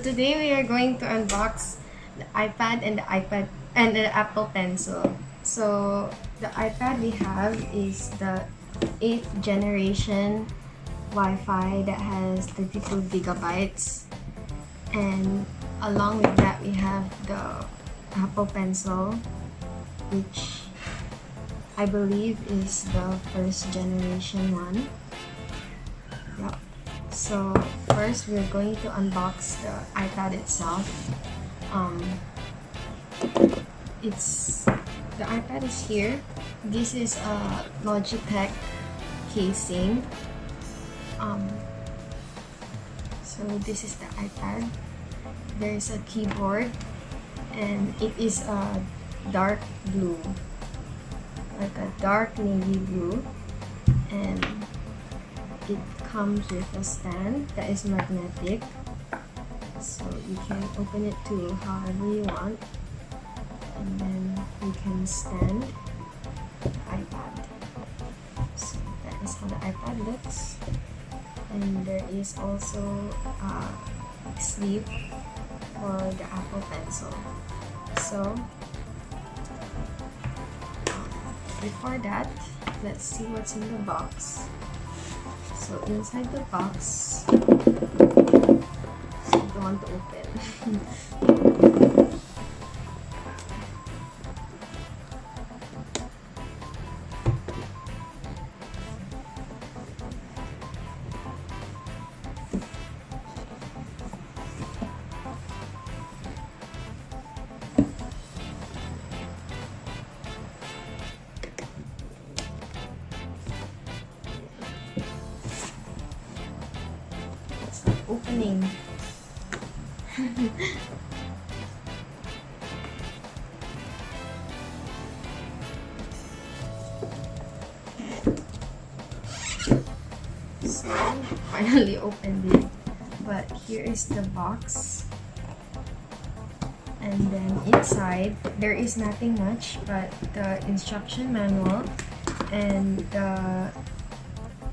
today we are going to unbox the iPad and the iPad and the Apple Pencil. So the iPad we have is the 8th generation Wi-Fi that has 32 gigabytes, and along with that we have the Apple Pencil, which I believe is the first generation one. Yep. So first we're going to unbox the iPad itself. The iPad is here. This is a Logitech casing. So this is the iPad. There is a keyboard, and it is a dark blue, like a dark navy blue, and it comes with a stand that is magnetic, so you can open it to however you want, and then you can stand the iPad. So that is how the iPad looks, and there is also a sleeve for the Apple Pencil. So before that, let's see what's in the box. So inside the box, I don't want to open. Opening. So finally opened it, but here is the box, and then inside there is nothing much but the instruction manual and the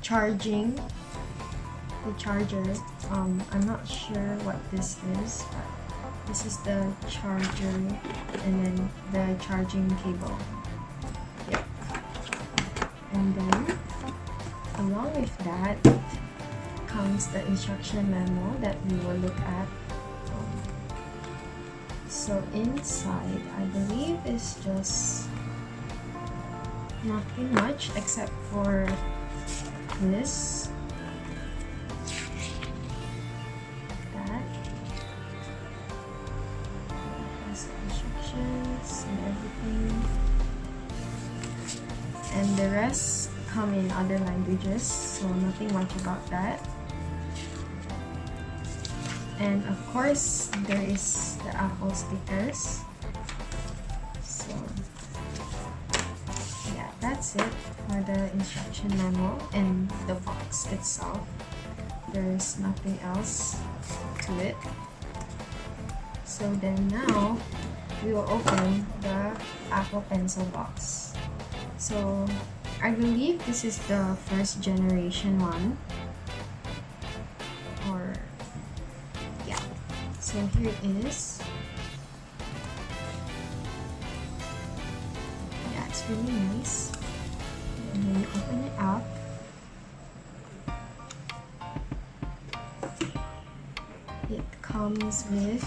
charger. I'm not sure what this is, but this is the charger and then the charging cable. Yep. And then along with that comes the instruction manual that we will look at. So inside, I believe is just nothing much except for this. Instructions and everything, and the rest come in other languages, so nothing much about that. And of course there is the Apple stickers. So yeah, that's it for the instruction manual and the box itself. There's nothing else to it. So then now we will open the Apple Pencil box. So I believe this is the first generation one, or yeah. So here it is. Yeah, it's really nice. And then you open it up. It comes with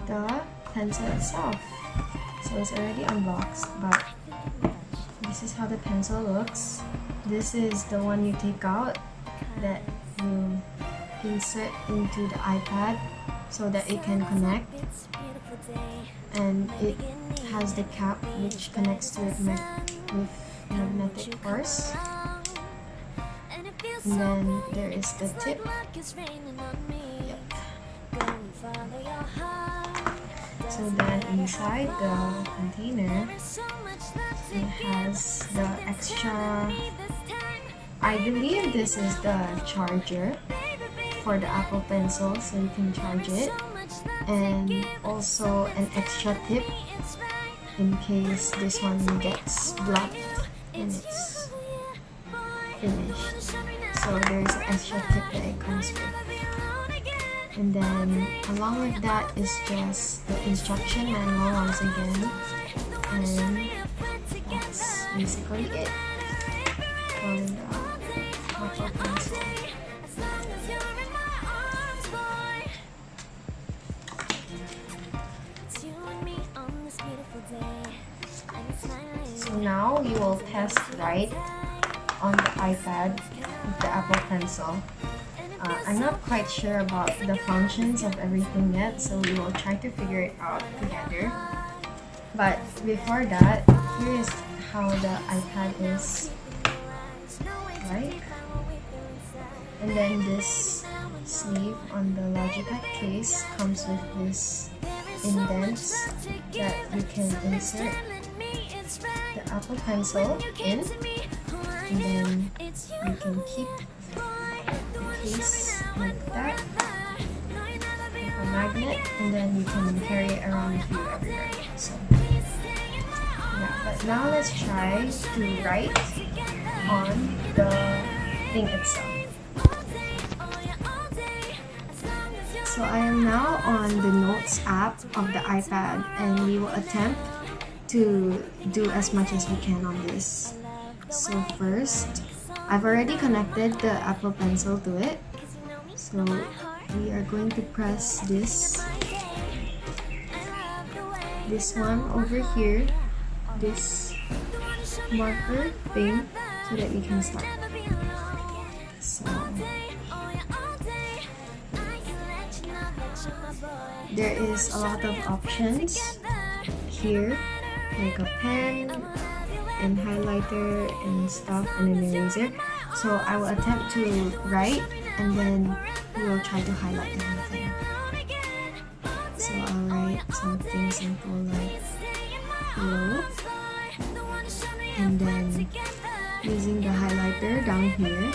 the pencil itself. So it's already unboxed, but this is how the pencil looks. This is the one you take out that you insert into the iPad so that it can connect, and it has the cap which connects to it with magnetic force. And then there is the tip. Yep. So then inside the container, it has the extra, I believe this is the charger for the Apple Pencil, so you can charge it, and also an extra tip in case this one gets blocked and it's finished. So there's an extra tip that it comes with. And then along with that is just the instruction manual once again, and that's basically it for the Apple Pencil. So now we will test write on the iPad with the Apple Pencil. I'm not quite sure about the functions of everything yet, so we will try to figure it out together. But before that, here is how the iPad is like. And then this sleeve on the Logitech case comes with this indents that you can insert the Apple Pencil in, and then you can keep the case like that with a magnet, and then you can carry it around with you everywhere. So yeah, but now let's try to write on the thing itself. So I am now on the Notes app of the iPad, and we will attempt to do as much as we can on this. So first, I've already connected the Apple Pencil to it. So we are going to press this one over here, this marker thing, so that we can start. So there is a lot of options here, like a pen and highlighter and stuff, and an eraser. So I will attempt to write, and then we will try to highlight everything. So I'll write something simple like hello, and then using the highlighter down here,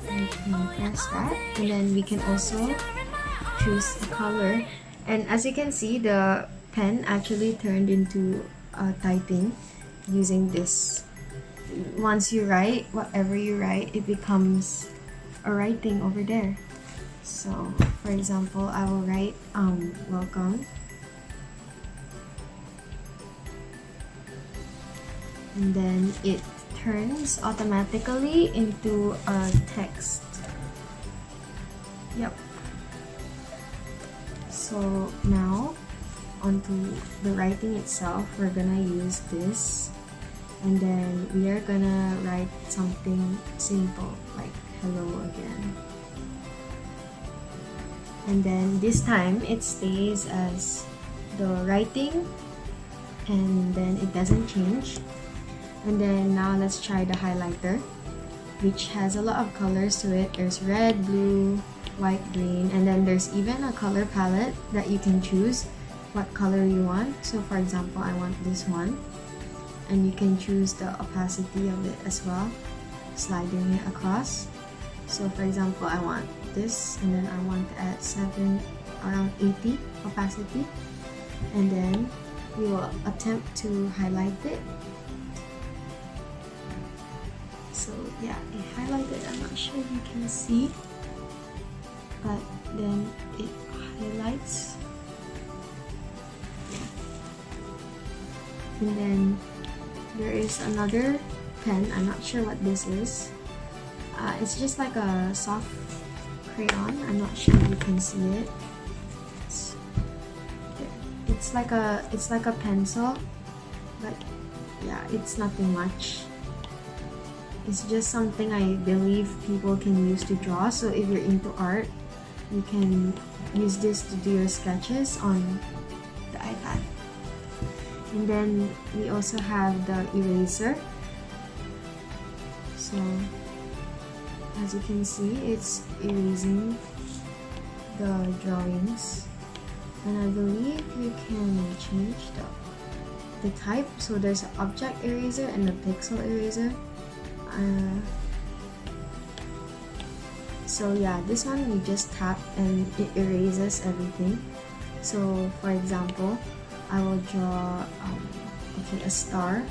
we can press that, and then we can also choose the color. And as you can see, the pen actually turned into typing using this. Once you write, whatever you write, it becomes a writing over there. So for example, I will write welcome, and then it turns automatically into a text. Yep. So now onto the writing itself, we're gonna use this, and then we are gonna write something simple like hello again. And then this time it stays as the writing, and then it doesn't change. And then now let's try the highlighter, which has a lot of colors to it. There's red, blue, white, green, and then there's even a color palette that you can choose what color you want. So for example, I want this one, and you can choose the opacity of it as well, sliding it across. So for example, I want this, and then I want to add around 80 opacity, and then we will attempt to highlight it. So yeah, it highlighted. I'm not sure if you can see, but then it highlights. And then there is another pen. I'm not sure what this is. It's just like a soft crayon. I'm not sure if you can see it. It's like a pencil, but yeah, it's nothing much. It's just something I believe people can use to draw. So if you're into art, you can use this to do your sketches on the iPad. And then we also have the eraser. So as you can see, it's erasing the drawings, and I believe you can change the type. So there's an object eraser and a pixel eraser. So yeah, this one you just tap and it erases everything. So for example, I will draw a star,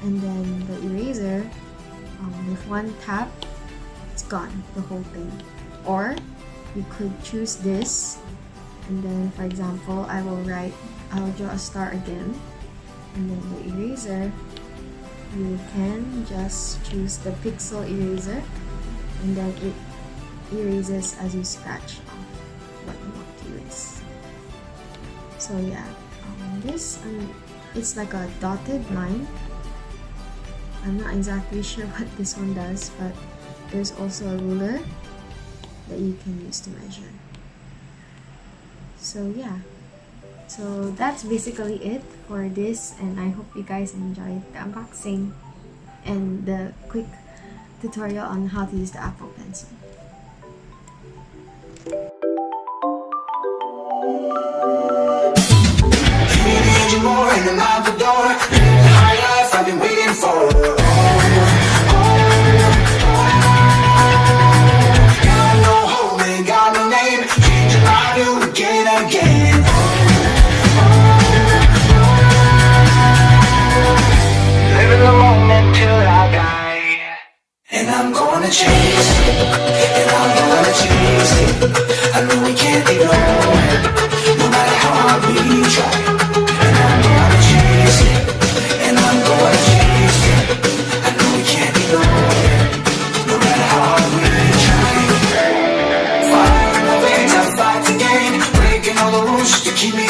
and then the eraser, with one tap, it's gone, the whole thing. Or you could choose this, and then for example I'll draw a star again, and then the eraser, you can just choose the pixel eraser, and then it erases as you scratch off what you want to erase. So yeah, this it's like a dotted line. I'm not exactly sure what this one does, but there's also a ruler that you can use to measure. So yeah, so that's basically it for this, and I hope you guys enjoyed the unboxing and the quick tutorial on how to use the Apple Pencil. More in the mouth the door, the high life I've been waiting for. Got no home and got no name, changing my new again and again. Living the moment till I die, and I'm gonna chase it, and I'm gonna chase it. I know we can't ignore it, no matter how hard we try. Keep me